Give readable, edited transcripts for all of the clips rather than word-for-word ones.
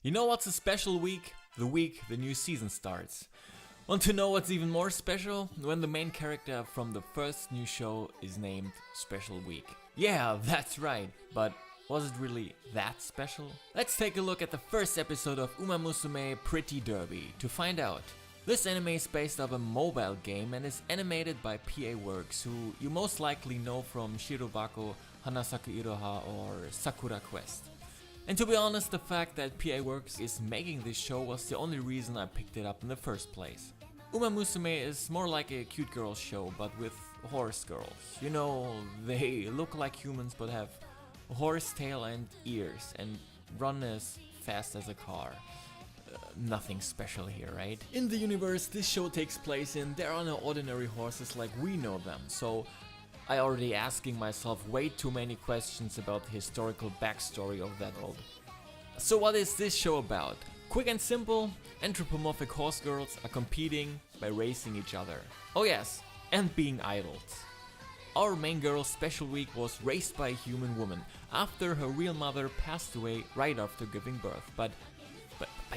You know what's a special week? The week the new season starts. Want to know what's even more special? When the main character from the first new show is named Special Week. Yeah, that's right, but was it really that special? Let's take a look at the first episode of Musume Pretty Derby to find out. This anime is based off a mobile game and is animated by PA Works, who you most likely know from Shirobako, Hanasaku Iroha or Sakura Quest. And to be honest, the fact that PA Works is making this show was the only reason I picked it up in the first place. Musume is more like a cute girl show, but with horse girls. You know, they look like humans but have a horse tail and ears and run as fast as a car. Nothing special here, right? In the universe this show takes place in, there are no ordinary horses like we know them, so I already asking myself way too many questions about the historical backstory of that world. So what is this show about? Quick and simple, anthropomorphic horse girls are competing by racing each other. Oh yes, and being idols. Our main girl Special Week was raised by a human woman after her real mother passed away right after giving birth, but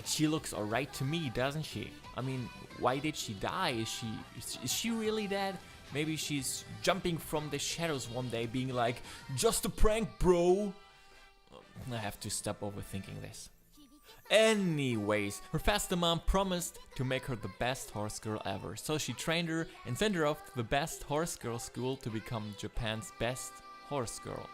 she looks alright to me, doesn't she? I mean, why did she die? Is she really dead? Maybe she's jumping from the shadows one day being like, just a prank, bro. I have to stop overthinking this. Anyways, her foster mom promised to make her the best horse girl ever, so she trained her and sent her off to the best horse girl school to become Japan's best horse girl.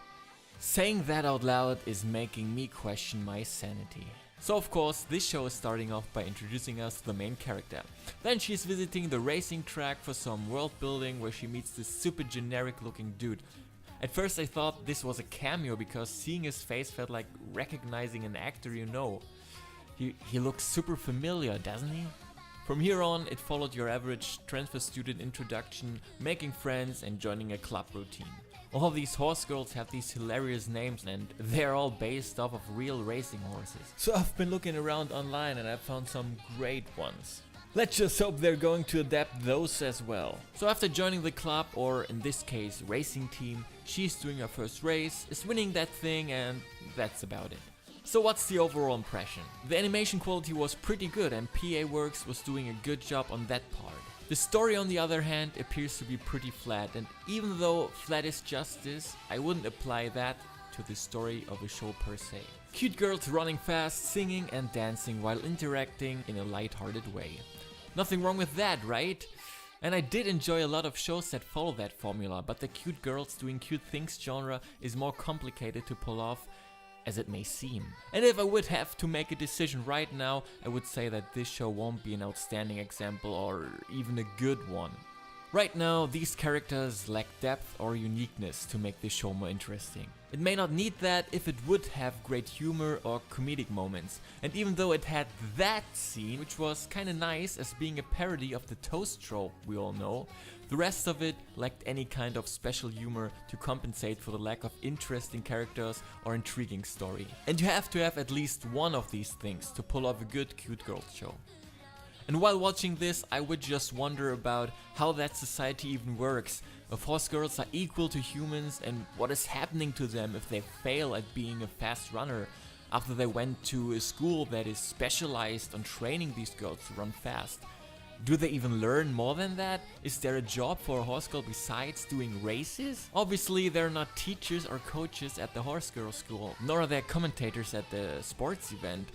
Saying that out loud is making me question my sanity. So of course, this show is starting off by introducing us to the main character. Then she's visiting the racing track for some world building where she meets this super generic looking dude. At first I thought this was a cameo because seeing his face felt like recognizing an actor you know. He looks super familiar, doesn't he? From here on, it followed your average transfer student introduction, making friends and joining a club routine. All of these horse girls have these hilarious names and they're all based off of real racing horses. So I've been looking around online and I found some great ones. Let's just hope they're going to adapt those as well. So after joining the club, or in this case racing team, she's doing her first race, is winning that thing, and that's about it. So what's the overall impression? The animation quality was pretty good and PA Works was doing a good job on that part. The story on the other hand appears to be pretty flat, and even though flat is justice, I wouldn't apply that to the story of a show per se. Cute girls running fast, singing and dancing while interacting in a light-hearted way. Nothing wrong with that, right? And I did enjoy a lot of shows that follow that formula, but the cute girls doing cute things genre is more complicated to pull off as it may seem. And if I would have to make a decision right now, I would say that this show won't be an outstanding example or even a good one. Right now, these characters lack depth or uniqueness to make this show more interesting. It may not need that if it would have great humor or comedic moments. And even though it had that scene, which was kinda nice as being a parody of the toast trope we all know, the rest of it lacked any kind of special humor to compensate for the lack of interesting characters or intriguing story. And you have to have at least one of these things to pull off a good cute girl show. And while watching this, I would just wonder about how that society even works, if horse girls are equal to humans and what is happening to them if they fail at being a fast runner after they went to a school that is specialized on training these girls to run fast. Do they even learn more than that? Is there a job for a horse girl besides doing races? Obviously they're not teachers or coaches at the horse girl school, nor are they commentators at the sports event.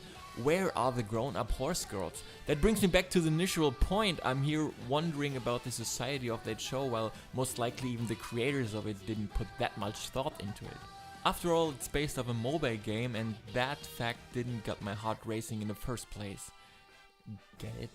Where are the grown-up horse girls? That brings me back to the initial point. I'm here wondering about the society of that show, while most likely even the creators of it didn't put that much thought into it. After all, it's based off a mobile game, and that fact didn't get my heart racing in the first place. Get it?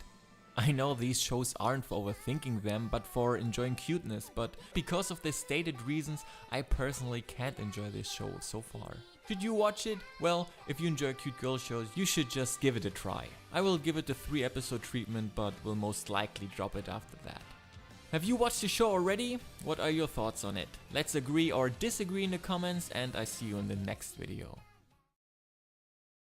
I know these shows aren't for overthinking them, but for enjoying cuteness, but because of the stated reasons, I personally can't enjoy this show so far. Should you watch it? Well, if you enjoy cute girl shows, you should just give it a try. I will give it a 3-episode treatment, but will most likely drop it after that. Have you watched the show already? What are your thoughts on it? Let's agree or disagree in the comments, and I see you in the next video.